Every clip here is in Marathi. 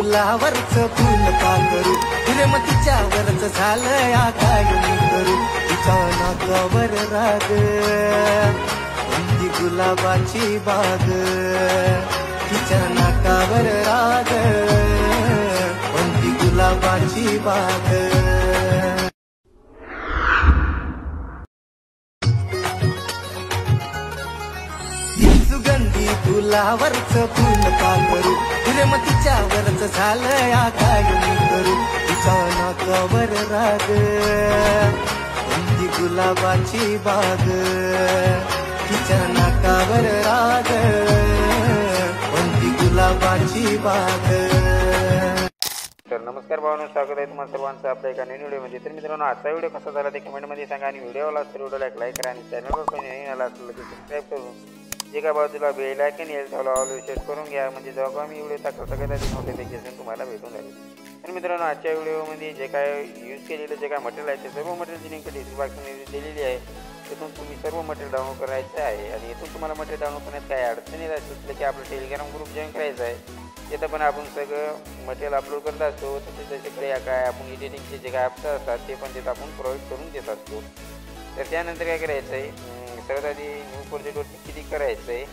फुलावरचं फुल का करू प्रेम तिच्यावरच झालं या काय मी करू तिच्या नाकावर राग कोणती गुलाबाची बाग तिच्या नाकावर राग कोणती गुलाबाची बाग सुगंधी फुलावरचं फुल का करू प्रेम तिच्यावरच झालं या काय मी करू तिच्या नाकावर राग कोणती गुलाबाची बाग तिच्या नाकावर राग कोणती गुलाबाची बाग। तर नमस्कार भावांनो, स्वागत आहे तुम्हाला सर्वांचं आपल्या एका नवीन व्हिडिओमध्ये। तर मित्रांनो, आजचा व्हिडिओ कसा झाला ते कमेंटमध्ये सांगा आणि व्हिडिओला असं व्हिडिओला लाईक करा आणि चॅनलवर कोणी नवीन आला असेल तर सबस्क्राईब करून जे का बाजूला बेल आयकॉन येईल त्याला ऑल सेट करून घ्या, म्हणजे जेव्हा मी व्हिडिओ टाकतो सगळ्यात आधी नोटिफिकेशन तुम्हाला भेटून जाईल। तर मित्रांनो, आजच्या व्हिडिओमध्ये जे काय यूज केलेलं जे काय मटेरियल आहे ते सर्व मटेरियलची लिंक डिस्क्रिप्शन बॉक्समध्ये दिलेली आहे। तिथून तुम्ही सर्व मटेरियल डाउनलोड करायचं आहे आणि इथून तुम्हाला मटेरियल डाउनलोड करण्यात काही अडचणी असतील की आपलं टेलिग्राम ग्रुप जॉईन करायचा आहे। तिथं पण आपण सगळं मटेरियल अपलोड करत असतो, तसेच जसे काय आपण एडिटिंगचे जे काय ॲप्स असतात ते पण तिथं आपण प्रोव्हाइड करून देत असतो। तर त्यानंतर काय करायचं आहे, सर्वात आधी न्यू प्रोजेक्टवरती क्लिक करायचं आहे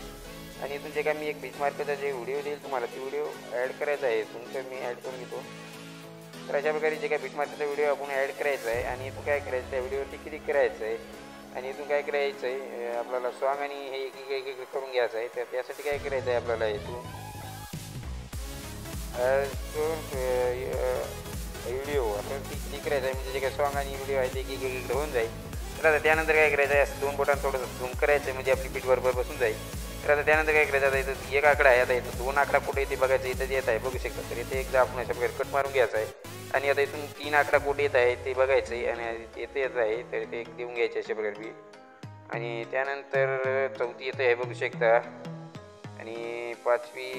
आणि इथून जे काय मी एक बीचमार्कचा जे व्हिडिओ देईल तुम्हाला ते व्हिडिओ ॲड करायचा आहे। इथून तर मी ॲड करून घेतो। तर अशा प्रकारे जे काय बीचमार्कचा व्हिडिओ आपण ॲड करायचा आहे आणि इथून काय करायचं त्या व्हिडिओवरती क्लिक करायचं आहे आणि इथून काय करायचं आहे, आपल्याला सॉन्ग आणि हे एक करून घ्यायचं आहे। तर त्यासाठी काय करायचं आहे, आपल्याला इथून व्हिडिओ आपण क्लिक करायचं आहे, म्हणजे जे काही सॉन्ग आणि व्हिडिओ आहे ते एक होऊन जाईल। तर आता त्यानंतर काय करायचं आहे, असं दोन बोटांना थोडंसं झूम करायचं आहे म्हणजे आपली पीठ बरोबर बसून जाईल। तर आता त्यानंतर काय करायचं, आता इथं एक आकडा आहे, आता इथं दोन आकडा कुठे येते बघायचं, इथं येत आहे बघू शकता। तर इथे एकदा आपण अशा प्रकारे कट मारून घ्यायचं आहे आणि आता इथून तीन आकडा कुठे येत आहे ते बघायचं आहे आणि इथे येत आहे तर ते एक देऊन घ्यायचे अशा प्रकारे बी। आणि त्यानंतर चौथी येत आहे बघू शकता आणि पाचवी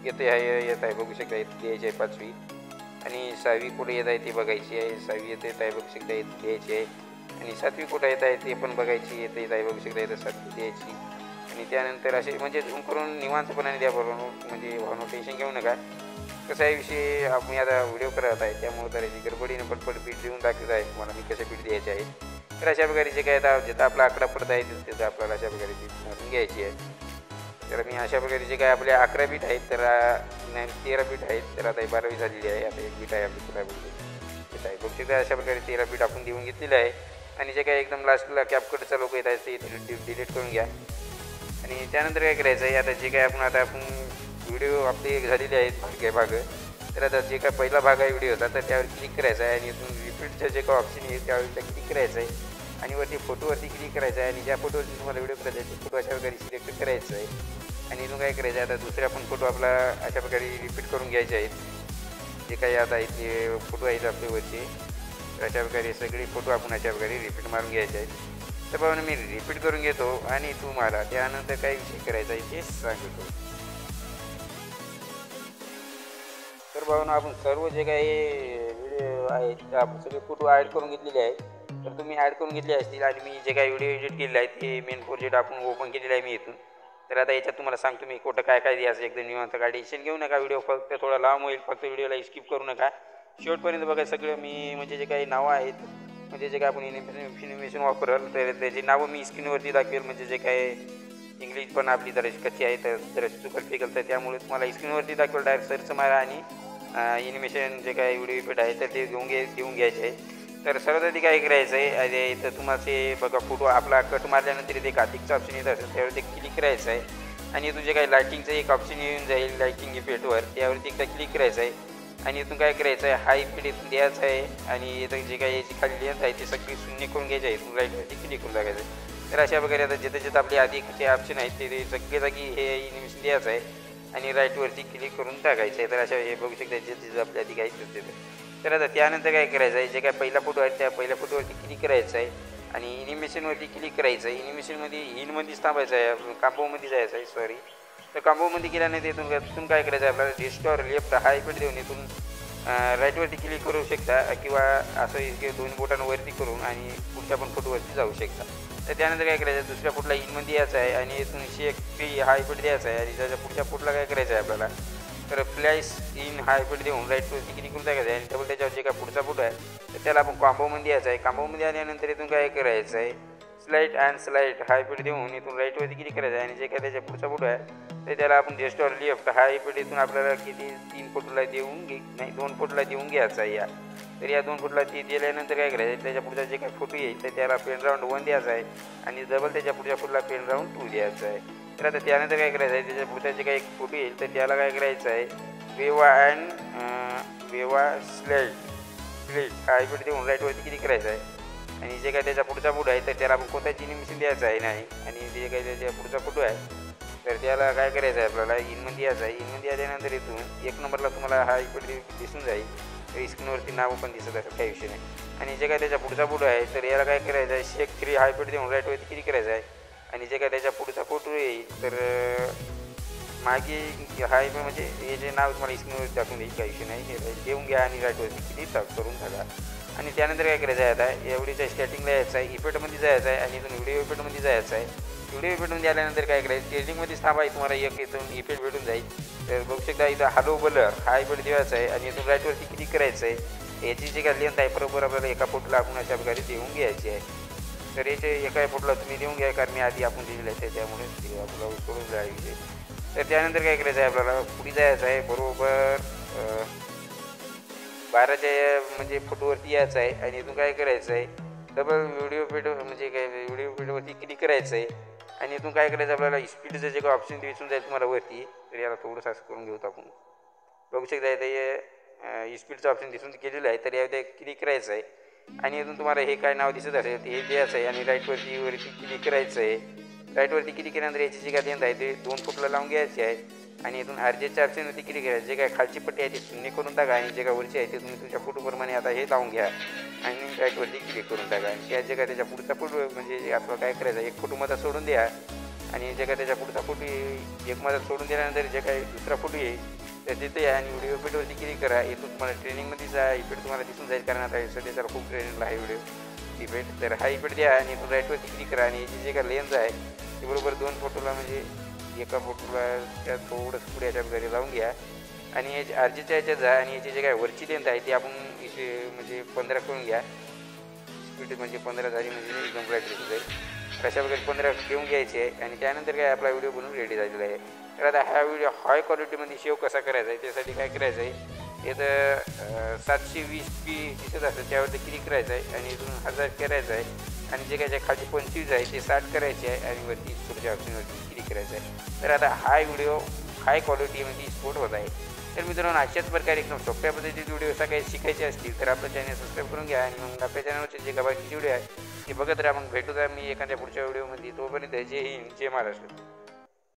येत आहे बघू शकता, इथे द्यायची आहे पाचवी आणि सहावी कुठे येत आहे ते बघायची आहे, सहावी येत आहे बघू शकता इथे द्यायची आहे आणि सातवी कुठं येत आहे ते पण बघायची येत आहे बघू शकता, इथं सातवी द्यायची आणि त्यानंतर असे म्हणजे झूम करून निवांतपणाने द्या बरोबर, म्हणजे भावनो टेन्शन घेऊ नका। कसं आहे विषय, आपण आता व्हिडिओ करत आहे त्यामुळे तर गडबडीनं पटपट पीठ देऊन दाखवत आहे तुम्हाला मी कसं पीठ द्यायचे आहे। तर अशा प्रकारे जे काय आता जिथं आपला आकडा पडत आहे तिथं आपल्याला अशा प्रकारे पीठ मारून घ्यायची आहे। तर मी अशा प्रकारे जे काय आपले 11 बीट आहेत तर 13 बीट आहेत, तर आता 12वी झालेली आहे, आता एक बीट आहे आपली तुला बीट आहे बघू शकता। अशा प्रकारे 13 बीट आपण देऊन घेतलेलं आहे आणि जे काय एकदम लास्टला कॅपकटचा लोक येत आहे ते डिलीट करून घ्या आणि त्यानंतर काय करायचं आहे, आता जे काय आपण व्हिडिओ आपले झालेले आहेत भाग, तर आता जे काय पहिला भाग आहे व्हिडिओचा तर त्यावर क्लिक करायचं आहे आणि इथून रिपीटचं जे काय ऑप्शन आहे त्यावर क्लिक करायचं आहे आणि वरती फोटोवरती क्लिक करायचं आहे आणि ज्या फोटोवरती तुम्हाला व्हिडिओ करायचा आहे ते फोटो अशा प्रकारे सिलेक्ट करायचं आहे आणि इथून काय करायचं आहे, आता दुसऱ्या पण फोटो आपला अशा प्रकारे रिपीट करून घ्यायचे आहेत जे काही आता इथले फोटो आहेत आपल्यावरचे। तर अशा प्रकारे सगळे फोटो आपण अशा प्रकारे रिपीट मारून घ्यायचे आहेत। तर बाबा मी रिपीट करून घेतो आणि तुम्हाला त्यानंतर काय विषय करायचा आहे ते सांगतो। तर बाबा आपण सर्व जे काही व्हिडिओ आहेत आपण सगळे फोटो ॲड करून घेतलेले आहेत, तर तुम्ही ॲड करून घेतले असतील आणि मी जे काही व्हिडिओ एडिट केलेले आहेत ते मेन प्रोजेक्ट आपण ओपन केलेलं आहे मी इथून। तर आता याच्यात तुम्हाला सांगतो मी कुठं काय काय द्यायचं, एकदम निवांत काय टेन्शन घेऊ नका, व्हिडिओ फक्त थोडा लांब होईल, फक्त व्हिडिओला स्किप करू नका, शेवटपर्यंत बघा सगळं। मी म्हणजे जे काही नावं आहेत म्हणजे जे काय आपण इन्फॉर्मेशन वापरल तर त्याची नावं मी स्क्रीनवरती दाखवेल, म्हणजे जे काय इंग्लिश पण आपली जराशी कच्ची आहे तर जराशी चुकल फेकल तर त्यामुळे तुम्हाला स्क्रीनवरती दाखवेल, डायरेक्ट सर्च मारा आणि ॲनिमेशन जे काही व्हिडिओ इफेक्ट आहे तर ते देऊन घ्यायचे आहे। तर सर्वात आधी काय करायचं आहे, इथं तुम्हाला ते बघा फोटो आपला कट मारल्यानंतर इथे कार्तिकचं ऑप्शन येत असेल त्यावरती क्लिक करायचं आहे आणि इथून जे काही लायटिंगचं एक ऑप्शन येऊन जाईल लायटिंग इफेक्टवर त्यावरती एकदा क्लिक करायचं आहे आणि इथून काय करायचं आहे, हा इफेक्ट इथून द्यायचा आहे आणि इथं जे काही याची खाली लेन्थ आहे ती सगळी शून्य करून घ्यायची आहे, इथून लाईटवरती क्लिक करून टाकायचं आहे। तर अशा प्रकारे आता जिथं आपले आधीचे ऑप्शन आहेत ते सगळे जागी हे एनिमेशन द्यायचं आहे आणि राईटवरती क्लिक करून टाकायचं आहे। तर अशा हे बघू शकता जिथं आपल्या आधी काही तिथं। तर आता त्यानंतर काय करायचं आहे, जे काय पहिला फोटो आहे त्या पहिल्या फोटोवरती क्लिक करायचं आहे आणि ॲनिमेशनवरती क्लिक करायचं आहे। ॲनिमेशनमध्ये हिनमध्येच थांबायचं आहे, कांबोमध्ये जायचं आहे सॉरी। तर कांबोमध्ये गेल्यानंतर इथून काय करायचं आहे, आपल्याला डिस्टॉर लेफ्ट हा इफेक्ट देऊन इथून राईटवरती क्लिक करू शकता किंवा असं दोन बोटांना वरती करून आणि पुढच्या पण फोटोवरती जाऊ शकता। तर त्यानंतर काय करायचं, दुसऱ्या फुटला इनमध्ये यायचं आहे आणि इथून शेक फ्री हा इफेक्ट द्यायचा आहे आणि त्याच्या पुढच्या फुटला काय करायचं आहे आपल्याला, तर फ्लॅश इन हाय स्पीड देऊन राईटवरती क्लिक करून टाकायचं आहे आणि डबल त्याच्यावर जे काय पुढचा फोटो आहे तर त्याला आपण कॉम्बोमध्ये यायचं आहे. कॉम्बोमध्ये आल्यानंतर इथून काय करायचं आहे, slide and slide high speed देऊन इथून राईटवरती क्लिक करायचं आहे आणि जे काय त्याच्या पुढचा फोटो आहे तर त्याला आपण just or left high speed इथून आपल्याला किती 3 फोटोला देऊन नाही 2 फोटोला देऊन घ्यायचा आहे या. तर या 2 फोटोला ती दिल्यानंतर काय करायचं, त्याच्या पुढचा जे काही फोटो येईल तर त्याला पेन राऊंड 1 द्यायचा आहे आणि डबल त्याच्या पुढच्या फोटोला पेन राऊंड 2 द्यायचा आहे. तर आता त्यानंतर काय करायचं आहे, त्याच्या पुढचा जे काही फोटो येईल तर त्याला काय करायचं आहे, वेवा स्लाईड हाय स्पीड देऊन राईटवरती क्लिक करायचं आहे आणि जे काही त्याचा पुढचा फोटो आहे तर त्याला आपण कोणताच एनिमेशन द्यायचं आहे नाही. आणि जे काही त्याच्या पुढचा फोटो आहे तर त्याला काय करायचं आहे, आपल्याला इनमध्ये यायचं आहे. इनमध्ये आल्यानंतर इथून 1 नंबरला तुम्हाला हा इकडे दिसून जाईल, तर स्क्रीनवरती नाव पण दिसत असेल, काही विषय नाही. आणि जे काय त्याच्या पुढचा फोटो आहे तर याला काय करायचं आहे, शेक 3 हाय स्पीड देऊन राईटवरती क्लिक करायचं आहे आणि जे काय त्याच्या पुढचा फोटो येईल तर मागे हाय म्हणजे हे जे नाव तुम्हाला स्क्रीनवर टाकून देईल, काही विषय नाही. हे देऊन घ्या आणि राईटवरती क्लिक करून टाका. आणि त्यानंतर काय करायचं आहे, आता एवढीच्या स्टार्टिंगला यायचं आहे, इफेक्टमध्ये जायचं आहे आणि इथून व्हिडिओ इफेक्टमध्ये जायचं आहे. व्हिडिओ इफेक्टमध्ये आल्यानंतर काय करायचं, ट्रेडिंगमध्येच थांबा, तुम्हाला एक इथून इफेक्ट भेटून जाईल. तर बघू शकता इथं हॅलो बलर हा इफेक्ट द्यायचा आहे आणि इथून राईटवरती क्लिक करायचं आहे. याची जी काय लेंथ आहे बरोबर आपल्याला एका फोटोला आपण अशा प्रकारे देऊन घ्यायची आहे. तर याचे एका फोटोला तुम्ही देऊन घ्या, कारण मी आधी आपण दिलेलं आहे त्यामुळे आपल्याला सोडून जायचे. तर त्यानंतर काय करायचं आहे, आपल्याला पुढे जायचं आहे, बरोबर 12च्या म्हणजे फोटोवरती यायचं आहे आणि इथून काय करायचं आहे, डबल व्हिडिओ पेटो म्हणजे काय व्हिडिओ पेटोवरती क्लिक करायचं आहे आणि इथून काय करायचं, आपल्याला स्पीडचं जे काही ऑप्शन दिसून जाईल तुम्हाला वरती, तर याला थोडंसं असं करून घेऊ आपण. बघू शकता हे स्पीडचं ऑप्शन दिसून केलेलं आहे, तर यामध्ये क्लिक करायचं आहे आणि इथून तुम्हाला हे काय नाव दिसत असेल हे द्यायचं आहे आणि राईटवरती क्लिक करायचं आहे. राईटवरती क्लिक केल्यानंतर याची जी काय लेंथ आहे ते 2 फोटोला लावून घ्यायची आहे आणि इथून अर्जेच्या ऑप्शनवरती क्लिक करायचं. जे काय खालची पट्टी आहे ती शून्य करून टाका आणि जे काय वरची आहे ते तुम्ही तुमच्या फोटोप्रमाणे आता हे लावून घ्या आणि राईटवरती क्लिक करून टाका. आणि त्या जे काय त्याच्या पुढचा फोटो म्हणजे आपलं काय करायचं, एक फोटो मध्ये सोडून द्या आणि जे काय त्याच्या पुढचा फोटो एक मध्ये सोडून दिल्यानंतर जे काही दुसरा फोटो येईल तर तिथे आणि व्हिडिओ इफेक्टवरती क्लिक करा. इथून तुम्हाला ट्रेनिंगमध्ये जा इफेक्ट तुम्हाला दिसून जाईल, कारण आता सध्या त्याला खूप ट्रेनिंगला आहे व्हिडिओ इफेक्ट. तर हा इफेक्ट द्या आणि इथून राईटवरती क्लिक करा आणि याची जे काय लेन्स आहे ते बरोबर 2 फोटोला म्हणजे एका फोटोला त्या थोडंसं पुढे याच्या प्रकारे लावून घ्या आणि याची आरजीच्या याच्यात जा आणि याची जे काय वरची लेंथ आहे ती आपण इथे म्हणजे 15 करून घ्या. स्पीड म्हणजे 15 झाली म्हणजे एकदम राईट दिसून जाईल. अशा प्रकारे 15 घेऊन घ्यायची आहे आणि त्यानंतर काय आपला व्हिडिओ बनवून रेडी झालेला आहे. तर आता हा व्हिडिओ हाय क्वालिटीमध्ये सेव्ह कसा करायचा आहे त्यासाठी काय करायचं आहे, इथं 720p दिसत असेल त्यावरती क्लिक करायचं आहे आणि इथून 1000 करायचं आहे आणि जे काय खाली 25 आहे ते 60 करायचे आहे आणि वरती पुढच्या ऑप्शनवरती क्लिक करायचं आहे. तर आता हा व्हिडिओ हाय क्वालिटीमध्ये एक्सपोर्ट होत आहे. तर मित्रांनो अशाच प्रकारे एकदम सोप्या पद्धतीचे व्हिडिओ असा काही शिकायचे असतील तर आपलं चॅनल सबस्क्राईब करून घ्या आणि मग आपल्या चॅनलवरचे जे काही बाकीचे व्हिडिओ आहे ते बघत राहा. मग भेटू द्या मी एखाद्या पुढच्या व्हिडिओमध्ये. तोपर्यंत जय हिंद, जय महाराष्ट्र.